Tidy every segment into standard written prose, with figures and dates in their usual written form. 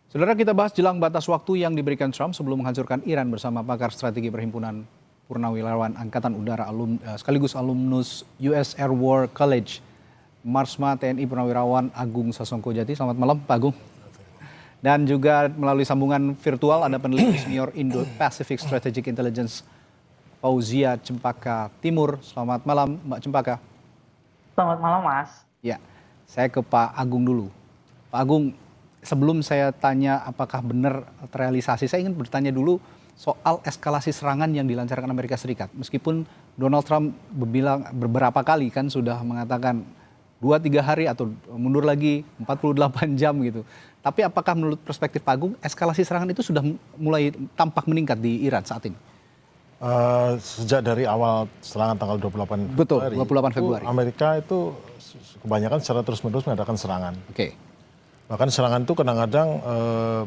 Saudara, kita bahas jelang batas waktu yang diberikan Trump sebelum menghancurkan Iran bersama pakar strategi Perhimpunan Purnawirawan Angkatan Udara sekaligus alumnus US Air War College, Marsma TNI Purnawirawan Agung Sasongko Jati. Selamat malam, Pak Agung. Dan juga melalui sambungan virtual ada peneliti senior Indo-Pacific Strategic Intelligence, Fauzia Cempaka Timur. Selamat malam, Mbak Cempaka. Selamat malam, Mas. Ya, saya ke Pak Agung dulu. Pak Agung, sebelum saya tanya apakah benar terrealisasi, saya ingin bertanya dulu soal eskalasi serangan yang dilancarkan Amerika Serikat. Meskipun Donald Trump beberapa kali kan sudah mengatakan 2-3 hari atau mundur lagi 48 jam gitu. Tapi apakah menurut perspektif Pak Agung, eskalasi serangan itu sudah mulai tampak meningkat di Iran saat ini? Sejak dari awal serangan tanggal 28 Betul, Februari, 28 Februari. Amerika itu kebanyakan secara terus-menerus mengadakan serangan. Oke. Bahkan serangan itu kadang-kadang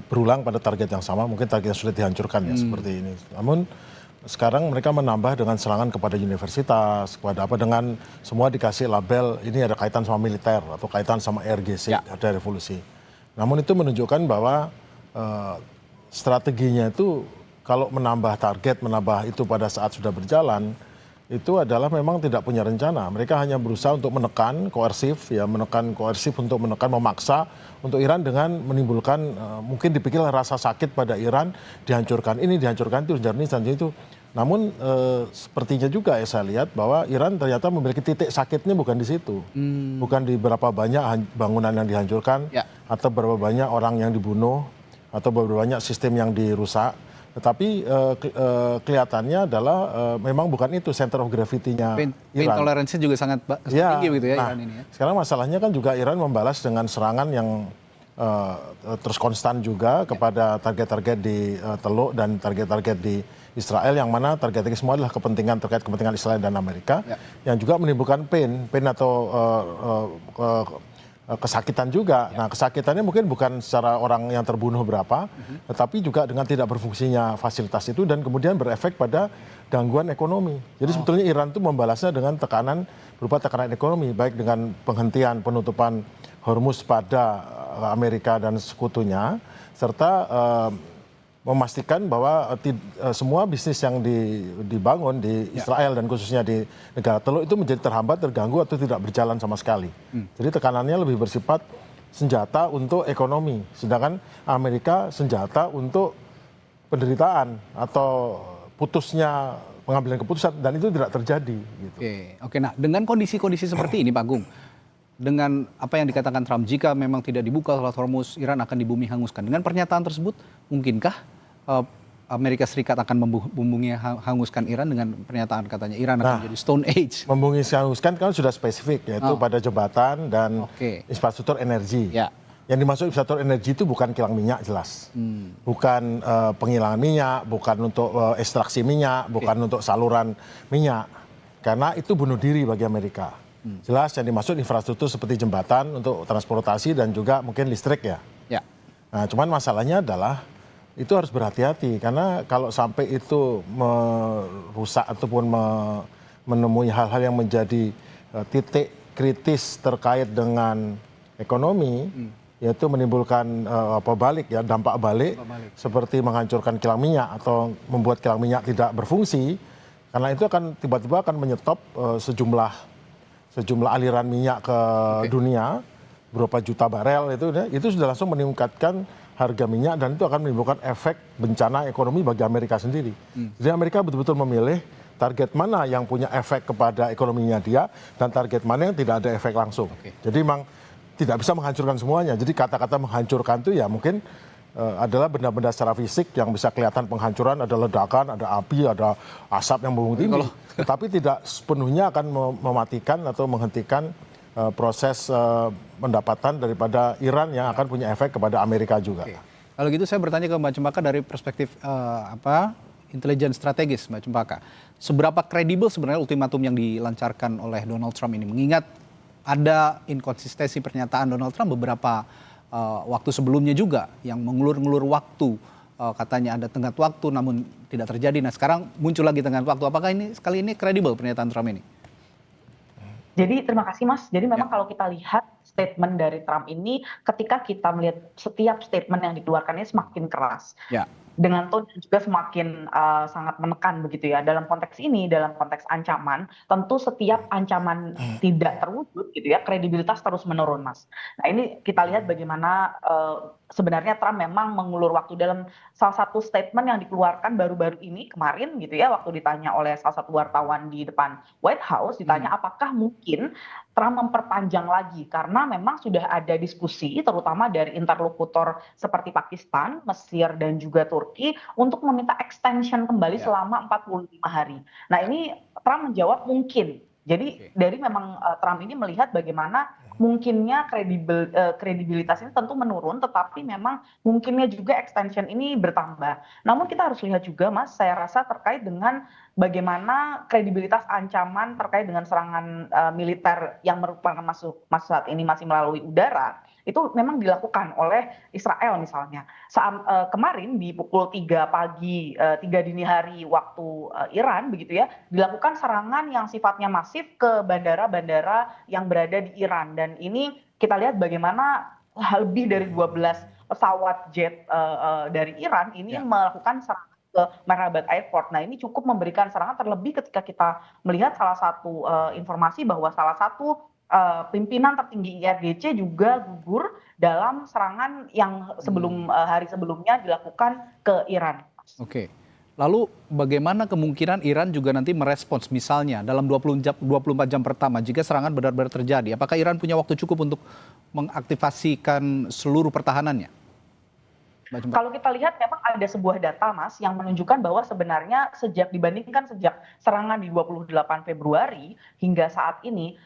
berulang pada target yang sama, mungkin target yang sudah dihancurkan ya seperti ini. Namun sekarang mereka menambah dengan serangan kepada universitas, kepada apa, dengan semua dikasih label ini ada kaitan sama militer atau kaitan sama RGC, ada revolusi. Namun itu menunjukkan bahwa strateginya itu kalau menambah target, menambah itu pada saat sudah berjalan, itu adalah memang tidak punya rencana. Mereka hanya berusaha untuk menekan koersif, untuk menekan, memaksa untuk Iran dengan menimbulkan mungkin dipikir rasa sakit pada Iran, dihancurkan ini, dihancurkan itu, dihancurkan itu. Namun sepertinya juga ya saya lihat bahwa Iran ternyata memiliki titik sakitnya bukan di situ. Bukan di berapa banyak bangunan yang dihancurkan, atau berapa banyak orang yang dibunuh, atau berapa banyak sistem yang dirusak. Tetapi kelihatannya adalah memang bukan itu center of gravity-nya Iran. Pain tolerance juga sangat tinggi begitu ya, nah, Iran ini ya. Sekarang masalahnya kan juga Iran membalas dengan serangan yang terus konstan juga kepada target-target di Teluk dan target-target di Israel, yang mana target-target semua adalah terkait kepentingan Israel dan Amerika, yang juga menimbulkan pain atau kesakitan juga. Nah, kesakitannya mungkin bukan secara orang yang terbunuh berapa, tetapi juga dengan tidak berfungsinya fasilitas itu dan kemudian berefek pada gangguan ekonomi. Jadi sebetulnya Iran itu membalasnya dengan tekanan berupa tekanan ekonomi, baik dengan penghentian penutupan Hormuz pada Amerika dan sekutunya, serta memastikan bahwa semua bisnis yang dibangun di Israel dan khususnya di negara Teluk itu menjadi terhambat, terganggu atau tidak berjalan sama sekali. Jadi tekanannya lebih bersifat senjata untuk ekonomi, sedangkan Amerika senjata untuk penderitaan atau putusnya pengambilan keputusan, dan itu tidak terjadi. Gitu. Oke. Nah, dengan kondisi-kondisi seperti ini, Pak Agung, dengan apa yang dikatakan Trump, jika memang tidak dibuka Selat Hormuz, Iran akan dibumi hanguskan. Dengan pernyataan tersebut, mungkinkah Amerika Serikat akan membumi hanguskan Iran dengan pernyataan katanya Iran akan menjadi Stone Age? Membumi hanguskan kan sudah spesifik, yaitu pada jembatan dan infrastruktur energi. Yang dimaksud infrastruktur energi itu bukan kilang minyak jelas. Bukan penghilangan minyak, bukan untuk ekstraksi minyak, bukan untuk saluran minyak. Karena itu bunuh diri bagi Amerika. Jelas yang dimaksud infrastruktur seperti jembatan untuk transportasi dan juga mungkin listrik ya. Nah, cuman masalahnya adalah itu harus berhati-hati, karena kalau sampai itu merusak ataupun menemui hal-hal yang menjadi titik kritis terkait dengan ekonomi, yaitu menimbulkan dampak balik seperti menghancurkan kilang minyak atau membuat kilang minyak tidak berfungsi, karena itu akan tiba-tiba akan menyetop sejumlah aliran minyak ke dunia, berapa juta barel itu sudah langsung meningkatkan harga minyak, dan itu akan menimbulkan efek bencana ekonomi bagi Amerika sendiri. Jadi Amerika betul-betul memilih target mana yang punya efek kepada ekonominya dia, dan target mana yang tidak ada efek langsung. Jadi memang tidak bisa menghancurkan semuanya. Jadi kata-kata menghancurkan itu ya mungkin adalah benda-benda secara fisik yang bisa kelihatan penghancuran, ada ledakan, ada api, ada asap yang membunuh tinggi. Tetapi tidak sepenuhnya akan mematikan atau menghentikan proses pendapatan daripada Iran yang akan punya efek kepada Amerika juga. Kalau gitu saya bertanya ke Mbak Cempaka dari perspektif intelijen strategis, Mbak Cempaka. Seberapa kredibel sebenarnya ultimatum yang dilancarkan oleh Donald Trump ini? Mengingat ada inkonsistensi pernyataan Donald Trump beberapa waktu sebelumnya juga yang mengulur-ngulur waktu, katanya ada tenggat waktu namun tidak terjadi. Nah, sekarang muncul lagi tenggat waktu. Apakah ini kali ini kredibel pernyataan Trump ini? Jadi terima kasih, Mas. Jadi memang kalau kita lihat statement dari Trump ini ketika kita melihat setiap statement yang dikeluarkannya semakin keras. Ya. Dengan tone yang juga semakin sangat menekan begitu ya. Dalam konteks ini, dalam konteks ancaman, tentu setiap ancaman tidak terwujud gitu ya, kredibilitas terus menurun, Mas. Nah, ini kita lihat bagaimana sebenarnya Trump memang mengulur waktu dalam salah satu statement yang dikeluarkan baru-baru ini kemarin gitu ya, waktu ditanya oleh salah satu wartawan di depan White House, ditanya apakah mungkin Trump memperpanjang lagi karena memang sudah ada diskusi terutama dari interlokutor seperti Pakistan, Mesir dan juga Turki untuk meminta extension kembali selama 45 hari. Nah, ini Trump menjawab mungkin. Jadi dari memang Trump ini melihat bagaimana mungkinnya kredibilitas ini tentu menurun, tetapi memang mungkinnya juga extension ini bertambah. Namun kita harus lihat juga, Mas, saya rasa terkait dengan bagaimana kredibilitas ancaman terkait dengan serangan militer yang merupakan saat ini masih melalui udara, itu memang dilakukan oleh Israel misalnya. Saat kemarin di pukul 3 pagi, 3 dini hari waktu Iran begitu ya, dilakukan serangan yang sifatnya masif ke bandara-bandara yang berada di Iran. Dan ini kita lihat bagaimana lebih dari 12 pesawat jet dari Iran ini melakukan serangan ke Mehrabad Airport. Nah, ini cukup memberikan serangan, terlebih ketika kita melihat salah satu informasi bahwa salah satu pimpinan tertinggi IRGC juga gugur dalam serangan yang hari sebelumnya dilakukan ke Iran. Oke. Lalu bagaimana kemungkinan Iran juga nanti merespons misalnya dalam 24 jam pertama jika serangan benar-benar terjadi? Apakah Iran punya waktu cukup untuk mengaktifasikan seluruh pertahanannya? Kalau kita lihat memang ada sebuah data, Mas, yang menunjukkan bahwa sebenarnya dibandingkan sejak serangan di 28 Februari hingga saat ini,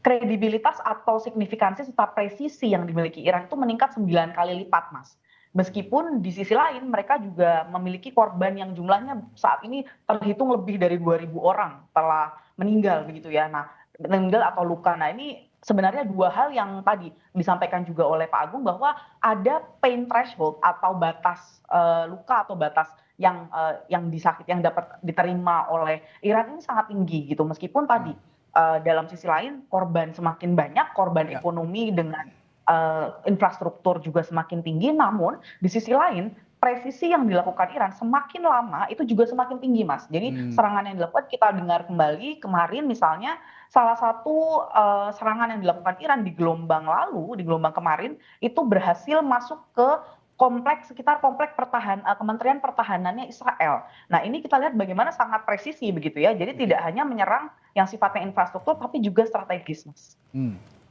kredibilitas atau signifikansi serta presisi yang dimiliki Iran itu meningkat 9 kali lipat, Mas. Meskipun di sisi lain mereka juga memiliki korban yang jumlahnya saat ini terhitung lebih dari 2.000 orang telah meninggal begitu ya. Nah, meninggal atau luka. Nah, ini sebenarnya dua hal yang tadi disampaikan juga oleh Pak Agung bahwa ada pain threshold atau batas luka atau batas yang dapat diterima oleh Iran ini sangat tinggi gitu. Meskipun tadi dalam sisi lain korban semakin banyak, korban ekonomi dengan infrastruktur juga semakin tinggi, namun di sisi lain presisi yang dilakukan Iran semakin lama itu juga semakin tinggi, Mas. Jadi serangan yang dilakukan kita dengar kembali kemarin misalnya salah satu serangan yang dilakukan Iran di gelombang kemarin itu berhasil masuk ke sekitar kompleks Kementerian Pertahanannya Israel. Nah, ini kita lihat bagaimana sangat presisi begitu ya. Jadi tidak hanya menyerang yang sifatnya infrastruktur tapi juga strategis, Mas.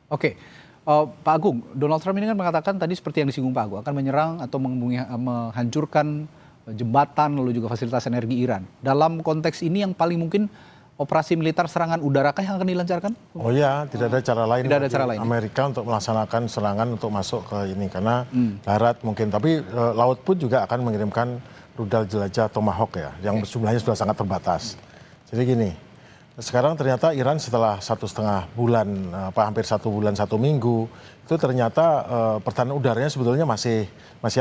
Oke. Pak Agung, Donald Trump ini kan mengatakan tadi seperti yang disinggung Pak Agung, akan menyerang atau menghancurkan jembatan lalu juga fasilitas energi Iran. Dalam konteks ini yang paling mungkin operasi militer serangan udarakah yang akan dilancarkan? Oh ya, tidak ada cara lain. Tidak ada cara lain. Amerika untuk melaksanakan serangan untuk masuk ke ini karena darat mungkin, tapi laut pun juga akan mengirimkan rudal jelajah Tomahawk ya, yang jumlahnya sudah sangat terbatas. Jadi gini. Sekarang ternyata Iran setelah 1,5 bulan, hampir 1 bulan 1 minggu, itu ternyata pertahanan udaranya sebetulnya masih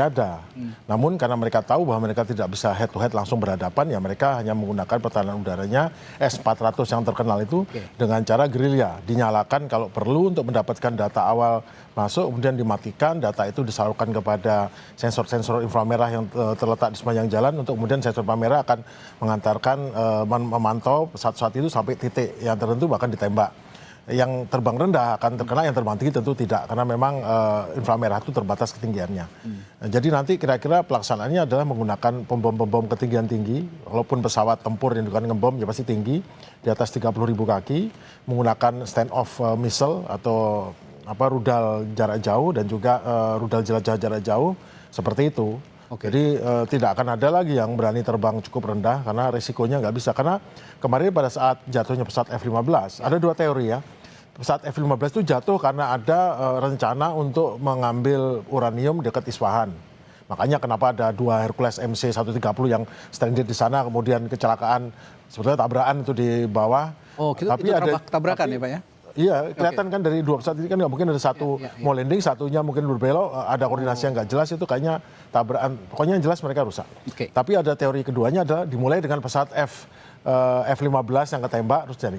ada. Namun karena mereka tahu bahwa mereka tidak bisa head to head langsung berhadapan, ya mereka hanya menggunakan pertahanan udaranya S-400 yang terkenal itu dengan cara gerilya. Dinyalakan kalau perlu untuk mendapatkan data awal masuk, kemudian dimatikan, data itu disalurkan kepada sensor-sensor inframerah yang terletak di sepanjang jalan, untuk kemudian sensor inframerah akan mengantarkan, memantau pesawat-pesawat itu sampai titik yang tertentu bahkan ditembak. Yang terbang rendah akan terkena, yang terbang tinggi tentu tidak, karena memang inframerah itu terbatas ketinggiannya. Jadi nanti kira-kira pelaksanaannya adalah menggunakan pembom-pembom ketinggian tinggi, walaupun pesawat tempur yang digunakan ngebom ya pasti tinggi, di atas 30.000 kaki, menggunakan stand-off missile atau rudal jarak jauh dan juga rudal jelajah jarak jauh seperti itu. Jadi tidak akan ada lagi yang berani terbang cukup rendah karena risikonya nggak bisa. Karena kemarin pada saat jatuhnya pesawat F-15, ada dua teori ya. Pesawat F-15 itu jatuh karena ada rencana untuk mengambil uranium dekat Isfahan. Makanya kenapa ada 2 Hercules MC-130 yang stranded di sana, kemudian kecelakaan, sebetulnya tabrakan itu di bawah. Oh, tapi itu ada tabrakan ya Pak ya? Iya, kelihatan kan dari 2 pesawat ini kan nggak mungkin ada satu mau landing, satunya mungkin berbelok, ada koordinasi yang nggak jelas, itu kayaknya tabrakan. Pokoknya yang jelas mereka rusak. Tapi ada teori keduanya adalah dimulai dengan pesawat F-15 yang ketembak terus jadi.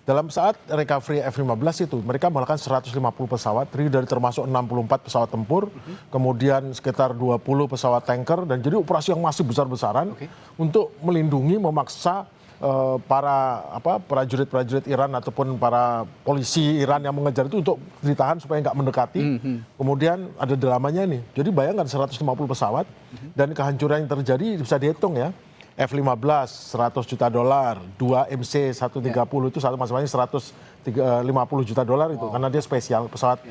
Dalam saat recovery F-15 itu mereka melakukan 150 pesawat, terdiri dari termasuk 64 pesawat tempur, kemudian sekitar 20 pesawat tanker, dan jadi operasi yang masih besar-besaran untuk melindungi, memaksa para prajurit-prajurit Iran ataupun para polisi Iran yang mengejar itu untuk ditahan supaya nggak mendekati. Kemudian ada dramanya ini. Jadi bayangkan 150 pesawat dan kehancuran yang terjadi bisa dihitung ya. F-15 $100 juta, 2 MC-130 itu satu masing-masing $150 juta itu karena dia spesial pesawat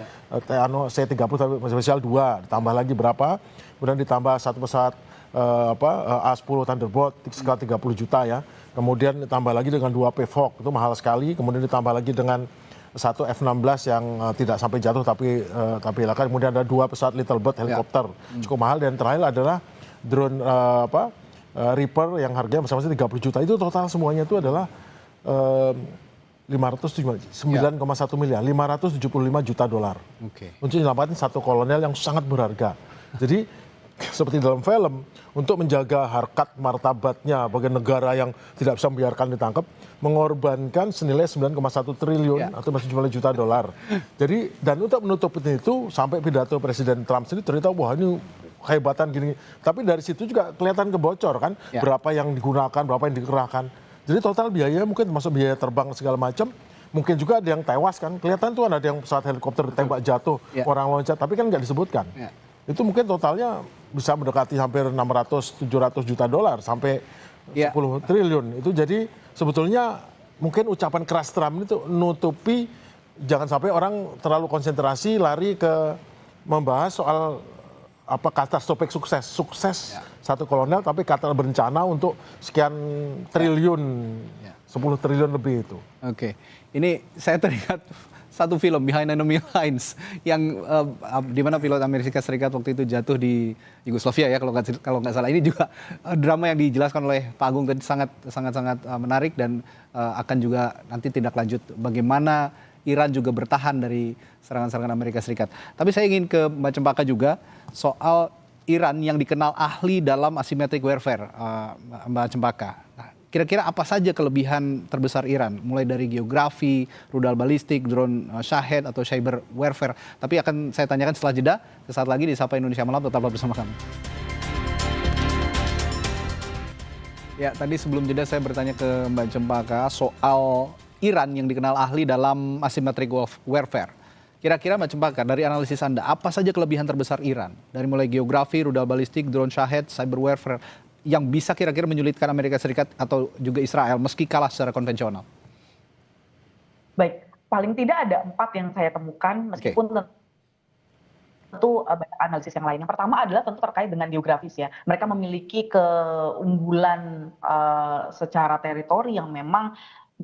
C-30 tapi spesial 2, ditambah lagi berapa, kemudian ditambah satu pesawat A-10 Thunderbolt skala 30 juta ya, kemudian ditambah lagi dengan 2 Pevok itu mahal sekali, kemudian ditambah lagi dengan satu F-16 yang tidak sampai jatuh tapi hilangkan, kemudian ada 2 pesawat Little Bird helikopter cukup mahal, dan terakhir adalah drone Reaper yang harganya masing-masing 30 juta. Itu total semuanya itu adalah 9,1 miliar, $575 juta. Untuk menyelamatkan satu kolonel yang sangat berharga. Jadi seperti dalam film, untuk menjaga harkat martabatnya bagi negara yang tidak bisa membiarkan ditangkap, mengorbankan senilai 9,1 triliun atau masih jumlah juta dolar. Jadi, dan untuk menutup itu sampai pidato Presiden Trump sendiri cerita, wah ini kehebatan gini. Tapi dari situ juga kelihatan kebocor kan, berapa yang digunakan, berapa yang dikerahkan. Jadi total biaya mungkin termasuk biaya terbang segala macam, mungkin juga ada yang tewas kan. Kelihatan tuh ada yang pesawat helikopter ditembak jatuh, orang loncat, tapi kan nggak disebutkan. Itu mungkin totalnya bisa mendekati hampir 600-700 juta dolar sampai 10 triliun. Itu jadi sebetulnya mungkin ucapan keras Trump itu nutupi jangan sampai orang terlalu konsentrasi lari ke membahas soal katastropik sukses satu kolonel, tapi kata berencana untuk sekian triliun, 10 triliun lebih itu. Oke, ini saya teringat satu film Behind Enemy Lines yang di mana pilot Amerika Serikat waktu itu jatuh di Yugoslavia ya kalau nggak salah. Ini juga drama yang dijelaskan oleh Pak Agung tadi sangat menarik, dan akan juga nanti tindak lanjut bagaimana Iran juga bertahan dari serangan-serangan Amerika Serikat. Tapi saya ingin ke Mbak Cempaka juga soal Iran yang dikenal ahli dalam asymmetric warfare, Mbak Cempaka. Nah, kira-kira apa saja kelebihan terbesar Iran? Mulai dari geografi, rudal balistik, drone Shahed atau cyber warfare. Tapi akan saya tanyakan setelah jeda. Sesaat lagi di Sapa Indonesia Malam, tetaplah bersama kami. Ya, tadi sebelum jeda saya bertanya ke Mbak Cempaka soal Iran yang dikenal ahli dalam asymmetric warfare. Kira-kira Mbak Cempaka, dari analisis Anda, apa saja kelebihan terbesar Iran? Dari mulai geografi, rudal balistik, drone Shahed, cyber warfare, yang bisa kira-kira menyulitkan Amerika Serikat atau juga Israel meski kalah secara konvensional? Baik, paling tidak ada 4 yang saya temukan, meskipun tentu banyak analisis yang lain. Yang pertama adalah tentu terkait dengan geografis ya. Mereka memiliki keunggulan secara teritori yang memang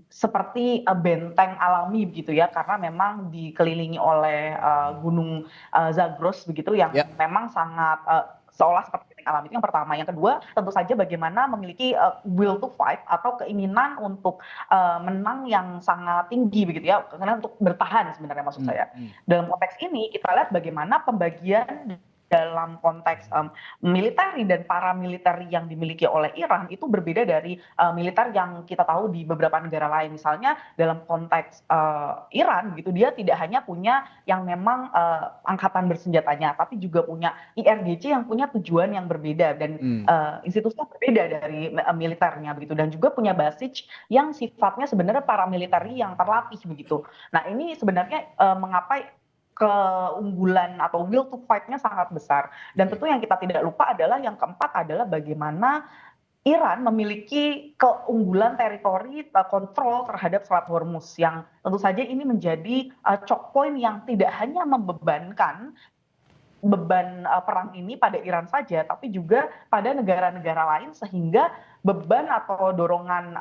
seperti benteng alami begitu ya, karena memang dikelilingi oleh gunung Zagros begitu yang memang sangat seolah seperti benteng alami. Itu yang pertama. Yang kedua tentu saja bagaimana memiliki will to fight atau keinginan untuk menang yang sangat tinggi begitu ya, karena untuk bertahan sebenarnya maksud saya. Dalam konteks ini kita lihat bagaimana pembagian dalam konteks militer dan paramiliter yang dimiliki oleh Iran itu berbeda dari militer yang kita tahu di beberapa negara lain. Misalnya dalam konteks Iran gitu, dia tidak hanya punya yang memang angkatan bersenjatanya, tapi juga punya IRGC yang punya tujuan yang berbeda dan institusinya berbeda dari militernya begitu, dan juga punya basis yang sifatnya sebenarnya paramiliter yang terlatih begitu. Nah, ini sebenarnya mengapa keunggulan atau will to fight-nya sangat besar. Dan tentu yang kita tidak lupa adalah yang keempat adalah bagaimana Iran memiliki keunggulan teritori kontrol terhadap Selat Hormuz yang tentu saja ini menjadi choke point yang tidak hanya membebankan beban perang ini pada Iran saja, tapi juga pada negara-negara lain, sehingga beban atau dorongan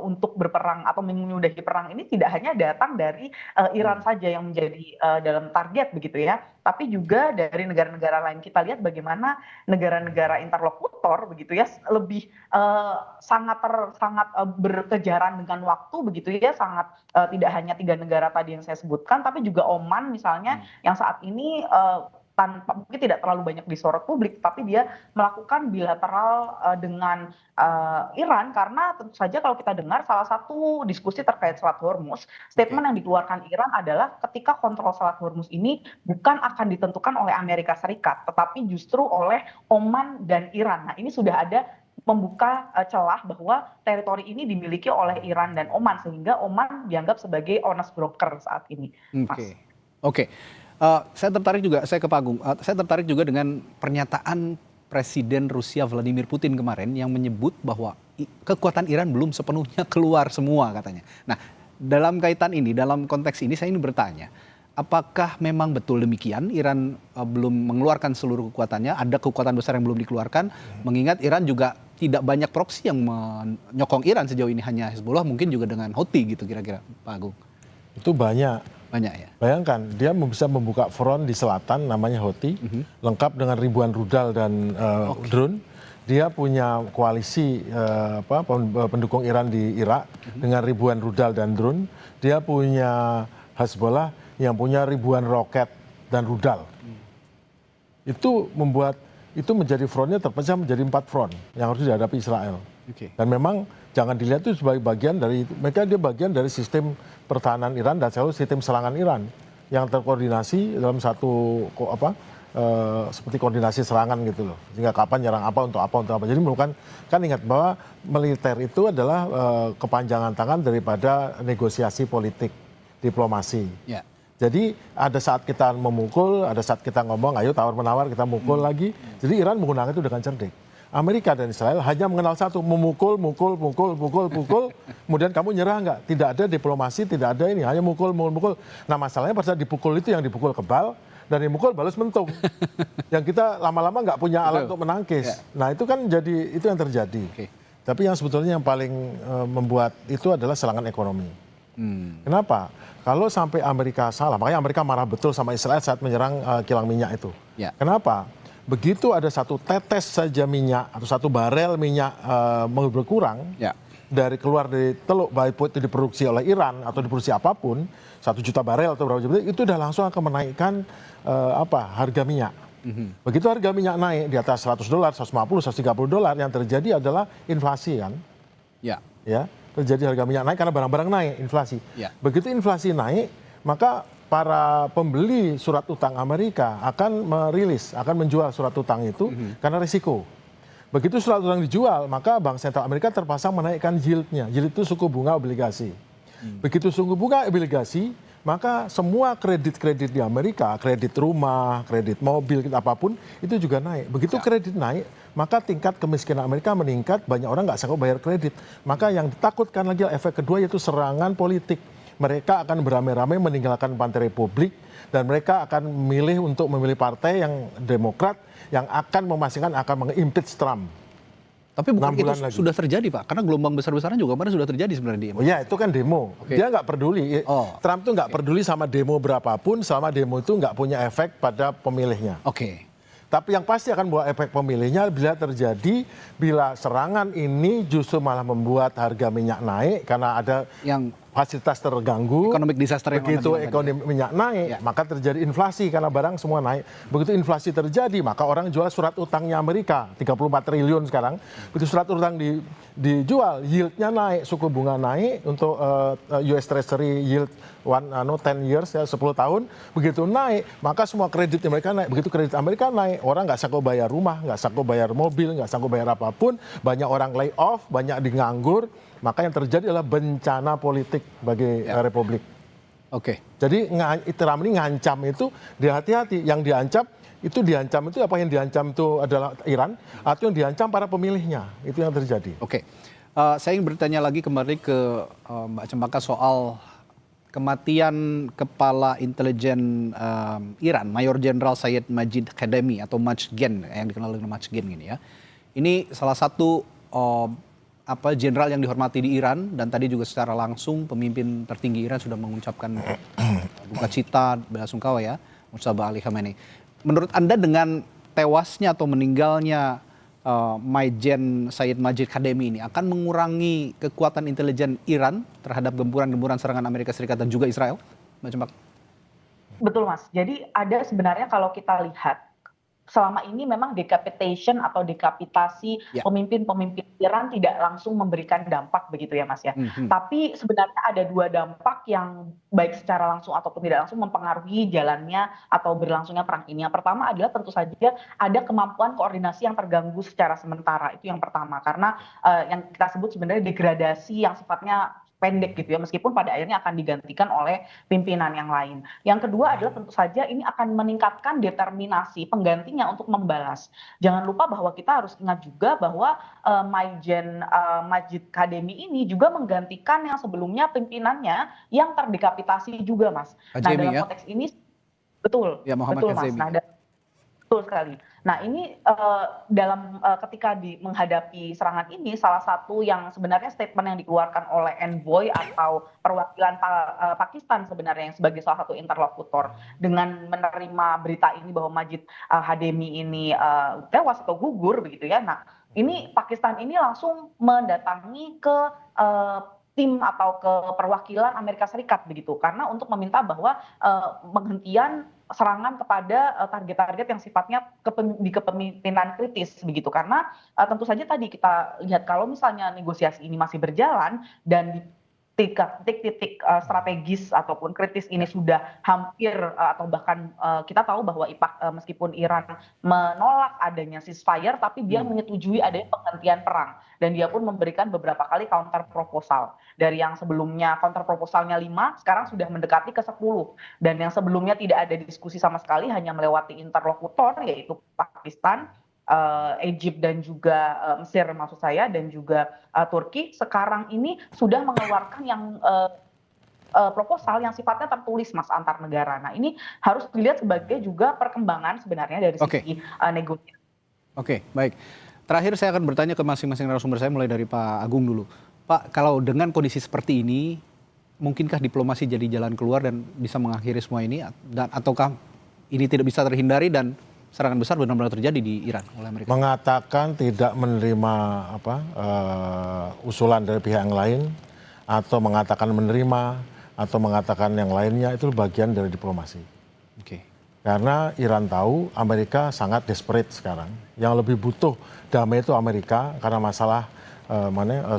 untuk berperang atau menyudahi perang ini tidak hanya datang dari Iran saja yang menjadi dalam target begitu ya, tapi juga dari negara-negara lain. Kita lihat bagaimana negara-negara interlokutor begitu ya lebih sangat berkejaran dengan waktu begitu ya, sangat tidak hanya 3 negara tadi yang saya sebutkan, tapi juga Oman misalnya yang saat ini tanpa mungkin tidak terlalu banyak disorot publik, tapi dia melakukan bilateral dengan Iran karena tentu saja kalau kita dengar salah satu diskusi terkait Selat Hormuz, statement yang dikeluarkan Iran adalah ketika kontrol Selat Hormuz ini bukan akan ditentukan oleh Amerika Serikat, tetapi justru oleh Oman dan Iran. Nah, ini sudah ada membuka celah bahwa teritori ini dimiliki oleh Iran dan Oman, sehingga Oman dianggap sebagai honest broker saat ini. Oke. Saya ke Pak Agung. Saya tertarik juga dengan pernyataan Presiden Rusia Vladimir Putin kemarin yang menyebut bahwa kekuatan Iran belum sepenuhnya keluar semua katanya. Nah, dalam kaitan ini, dalam konteks ini saya ingin bertanya, apakah memang betul demikian Iran belum mengeluarkan seluruh kekuatannya, ada kekuatan besar yang belum dikeluarkan, mengingat Iran juga tidak banyak proksi yang menyokong Iran sejauh ini, hanya Hezbollah mungkin juga dengan Houthi gitu kira-kira Pak Agung. Itu banyak ya. Bayangkan dia bisa membuka front di selatan namanya Houthi, lengkap dengan ribuan rudal dan drone. Dia punya koalisi pendukung Iran di Irak dengan ribuan rudal dan drone. Dia punya Hezbollah yang punya ribuan roket dan rudal. Itu membuat itu menjadi frontnya terpecah menjadi 4 front yang harus dihadapi Israel. Dan memang jangan dilihat itu sebagai bagian dari dia bagian dari sistem pertahanan Iran dan selalu sistem serangan Iran yang terkoordinasi dalam satu seperti koordinasi serangan gitu loh. Sehingga kapan nyerang apa untuk apa. Jadi bukan, kan ingat bahwa militer itu adalah kepanjangan tangan daripada negosiasi politik, diplomasi. Ya. Jadi ada saat kita memukul, ada saat kita ngomong, ayo tawar-menawar, kita mukul lagi. Jadi Iran menggunakan itu dengan cerdik. Amerika dan Israel hanya mengenal satu, mukul, kemudian kamu nyerah nggak? Tidak ada diplomasi, tidak ada ini, hanya mukul. Nah masalahnya pada saat dipukul itu yang dipukul kebal, dan yang mukul balas mentung. Yang kita lama-lama nggak punya alat untuk menangkis. Nah itu kan itu yang terjadi. Tapi yang sebetulnya yang paling membuat itu adalah serangan ekonomi. Kenapa? Kalau sampai Amerika salah, makanya Amerika marah betul sama Israel saat menyerang kilang minyak itu. Kenapa? Begitu ada satu tetes saja minyak atau satu barel minyak berkurang keluar dari teluk, baik itu diproduksi oleh Iran atau diproduksi apapun, 1 juta barel atau berapa juta, itu udah langsung akan menaikkan harga minyak. Begitu harga minyak naik di atas $100, $150, $130, yang terjadi adalah inflasi kan. Ya, terjadi harga minyak naik karena barang-barang naik, inflasi. Begitu inflasi naik, maka para pembeli surat utang Amerika akan menjual surat utang itu karena risiko. Begitu surat utang dijual, maka Bank Sentral Amerika terpaksa menaikkan yieldnya. Yield itu suku bunga obligasi. Begitu suku bunga obligasi, maka semua kredit-kredit di Amerika, kredit rumah, kredit mobil, apapun, itu juga naik. Begitu kredit naik, maka tingkat kemiskinan Amerika meningkat, banyak orang nggak sanggup bayar kredit. Maka yang ditakutkan lagi efek kedua yaitu serangan politik. Mereka akan beramai-ramai meninggalkan Partai Republik dan mereka akan memilih partai yang Demokrat yang akan memastikan akan meng-impeach Trump. Tapi bukan itu sudah terjadi Pak, karena gelombang besar-besaran juga kemarin sudah terjadi sebenarnya di ya itu kan demo. Dia nggak peduli. Trump tuh nggak peduli sama demo berapapun selama demo itu nggak punya efek pada pemilihnya. Tapi yang pasti akan buat efek pemilihnya bila serangan ini justru malah membuat harga minyak naik karena ada yang fasilitas terganggu, economic disaster begitu ekonomi minyak naik, maka terjadi inflasi karena barang semua naik. Begitu inflasi terjadi, maka orang jual surat utangnya Amerika, 34 triliun sekarang. Begitu surat utang dijual, yieldnya naik, suku bunga naik untuk US Treasury yield 10 years ya 10 tahun. Begitu naik, maka semua kreditnya mereka naik. Begitu kredit Amerika naik, orang nggak sanggup bayar rumah, nggak sanggup bayar mobil, nggak sanggup bayar apapun. Banyak orang lay off, banyak di nganggur. Maka yang terjadi adalah bencana politik bagi Republik. Jadi Trump ini ngancam itu, hati-hati. Yang diancam itu apa yang diancam itu adalah Iran atau yang diancam para pemilihnya. Itu yang terjadi. Saya ingin bertanya lagi kembali ke Mbak Cempaka soal kematian kepala intelijen Iran, Mayor Jenderal Syed Majid Khademi atau Majgen yang dikenal dengan Majgen ini ya. Ini salah satu jenderal yang dihormati di Iran dan tadi juga secara langsung pemimpin tertinggi Iran sudah mengucapkan duka cita belasungkawa ya Mujtaba Ali Khamenei. Menurut Anda dengan tewasnya atau meninggalnya Majen Syed Majid Khademi ini akan mengurangi kekuatan intelijen Iran terhadap gempuran-gempuran serangan Amerika Serikat dan juga Israel? Mbak Cempaka? Betul Mas. Jadi ada sebenarnya kalau kita lihat selama ini memang decapitation atau dekapitasi Ya. pemimpin-pemimpin Iran tidak langsung memberikan dampak begitu ya Mas ya. Mhm. Tapi sebenarnya ada dua dampak yang baik secara langsung ataupun tidak langsung mempengaruhi jalannya atau berlangsungnya perang ini. Yang pertama adalah tentu saja ada kemampuan koordinasi yang terganggu secara sementara. Itu yang pertama. Karena yang kita sebut sebenarnya degradasi yang sifatnya pendek gitu ya, meskipun pada akhirnya akan digantikan oleh pimpinan yang lain. Yang kedua adalah tentu saja ini akan meningkatkan determinasi penggantinya untuk membalas. Jangan lupa bahwa kita harus ingat juga bahwa Maijen Majid Kademi ini juga menggantikan yang sebelumnya pimpinannya yang terdekapitasi juga, Mas. Nah, Kazemi, dalam ya? konteks ini betul, Ya, Muhammad betul Mas. Kazemi. Nah, betul sekali. Nah, ini ketika menghadapi serangan ini, salah satu yang sebenarnya statement yang dikeluarkan oleh envoy atau perwakilan Pakistan sebenarnya yang sebagai salah satu interlokutor dengan menerima berita ini bahwa Majid Hademi ini tewas atau gugur begitu ya. Nah, ini Pakistan ini langsung mendatangi ke tim atau ke perwakilan Amerika Serikat begitu karena untuk meminta bahwa penghentian serangan kepada target-target yang sifatnya di kepemimpinan kritis begitu karena tentu saja tadi kita lihat kalau misalnya negosiasi ini masih berjalan dan di titik-titik strategis ataupun kritis ini sudah hampir atau bahkan kita tahu bahwa meskipun Iran menolak adanya ceasefire tapi dia menyetujui adanya penghentian perang dan dia pun memberikan beberapa kali counter proposal dari yang sebelumnya counter proposalnya 5 sekarang sudah mendekati ke 10 dan yang sebelumnya tidak ada diskusi sama sekali hanya melewati interlokutor yaitu Pakistan, Egypt dan juga Mesir maksud saya dan juga Turki sekarang ini sudah mengeluarkan yang proposal yang sifatnya tertulis Mas antar negara. Nah, ini harus dilihat sebagai juga perkembangan sebenarnya dari sisi negosiasi. Oke, baik. Terakhir saya akan bertanya ke masing-masing narasumber saya mulai dari Pak Agung dulu. Pak, kalau dengan kondisi seperti ini mungkinkah diplomasi jadi jalan keluar dan bisa mengakhiri semua ini dan ataukah ini tidak bisa terhindari dan serangan besar benar-benar terjadi di Iran oleh Amerika? Mengatakan tidak menerima usulan dari pihak yang lain atau mengatakan menerima atau mengatakan yang lainnya itu bagian dari diplomasi. Oke. Karena Iran tahu Amerika sangat desperate sekarang. Yang lebih butuh damai itu Amerika karena masalah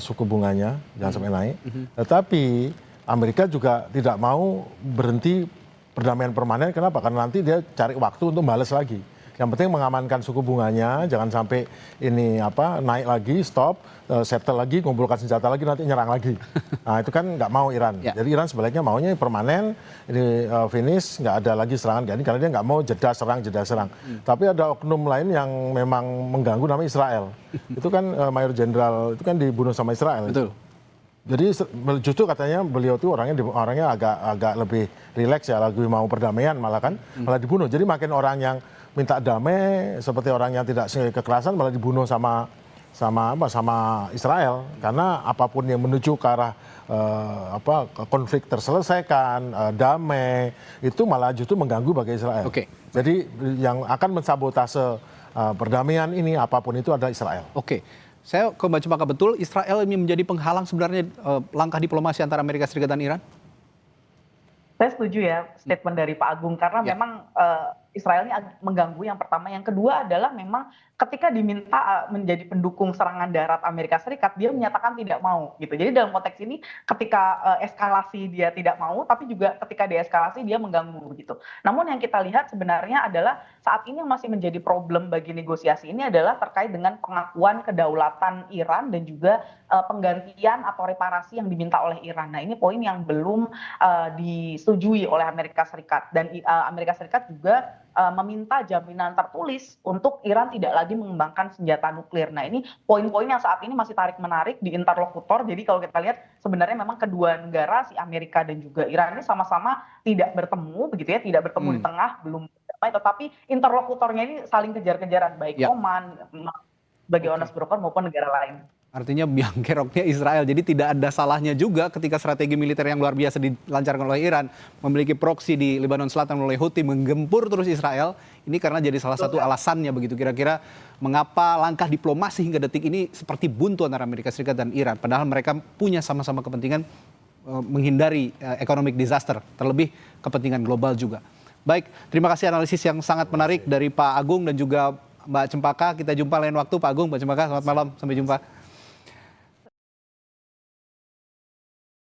suku bunganya jangan sampai naik. Tetapi Amerika juga tidak mau berhenti perdamaian permanen. Kenapa? Karena nanti dia cari waktu untuk balas lagi. Yang penting mengamankan suku bunganya, jangan sampai ini naik lagi, stop, settle lagi, kumpulkan senjata lagi, nanti nyerang lagi. Nah itu kan nggak mau Iran. Ya. Jadi Iran sebaliknya maunya permanen, ini finish, nggak ada lagi serangan kayak ini karena dia nggak mau jeda serang. Tapi ada oknum lain yang memang mengganggu namanya Israel. Itu kan Mayor Jenderal itu kan dibunuh sama Israel. Betul. Jadi justru katanya beliau tuh orangnya agak lebih rileks ya, lebih mau perdamaian malah dibunuh. Jadi makin orang yang minta damai seperti orang yang tidak kekerasan malah dibunuh sama Israel karena apapun yang menuju ke arah konflik terselesaikan damai itu malah justru mengganggu bagi Israel. Oke. Jadi yang akan mensabotase perdamaian ini apapun itu adalah Israel. Oke. Saya membaca maka betul Israel ini menjadi penghalang sebenarnya langkah diplomasi antara Amerika Serikat dan Iran? Saya setuju ya statement dari Pak Agung karena memang Israel ini mengganggu yang pertama, yang kedua adalah memang ketika diminta menjadi pendukung serangan darat Amerika Serikat dia menyatakan tidak mau gitu. Jadi dalam konteks ini ketika eskalasi dia tidak mau tapi juga ketika deeskalasi dia mengganggu gitu. Namun yang kita lihat sebenarnya adalah saat ini yang masih menjadi problem bagi negosiasi ini adalah terkait dengan pengakuan kedaulatan Iran dan juga penggantian atau reparasi yang diminta oleh Iran. Nah, ini poin yang belum disetujui oleh Amerika Serikat dan Amerika Serikat juga meminta jaminan tertulis untuk Iran tidak lagi mengembangkan senjata nuklir. Nah, ini poin-poin yang saat ini masih tarik-menarik di interlokutor. Jadi kalau kita lihat sebenarnya memang kedua negara si Amerika dan juga Iran ini sama-sama tidak bertemu begitu ya, tidak bertemu di tengah, belum damai, tetapi interlokutornya ini saling kejar-kejaran baik Oman, sebagai honest broker maupun negara lain. Artinya biang keroknya Israel. Jadi tidak ada salahnya juga ketika strategi militer yang luar biasa dilancarkan oleh Iran memiliki proksi di Lebanon Selatan oleh Houthi menggempur terus Israel. Ini karena jadi salah satu alasannya begitu. Kira-kira mengapa langkah diplomasi hingga detik ini seperti buntu antara Amerika Serikat dan Iran. Padahal mereka punya sama-sama kepentingan menghindari economic disaster. Terlebih kepentingan global juga. Baik, terima kasih analisis yang sangat menarik dari Pak Agung dan juga Mbak Cempaka. Kita jumpa lain waktu Pak Agung, Mbak Cempaka. Selamat malam, sampai jumpa.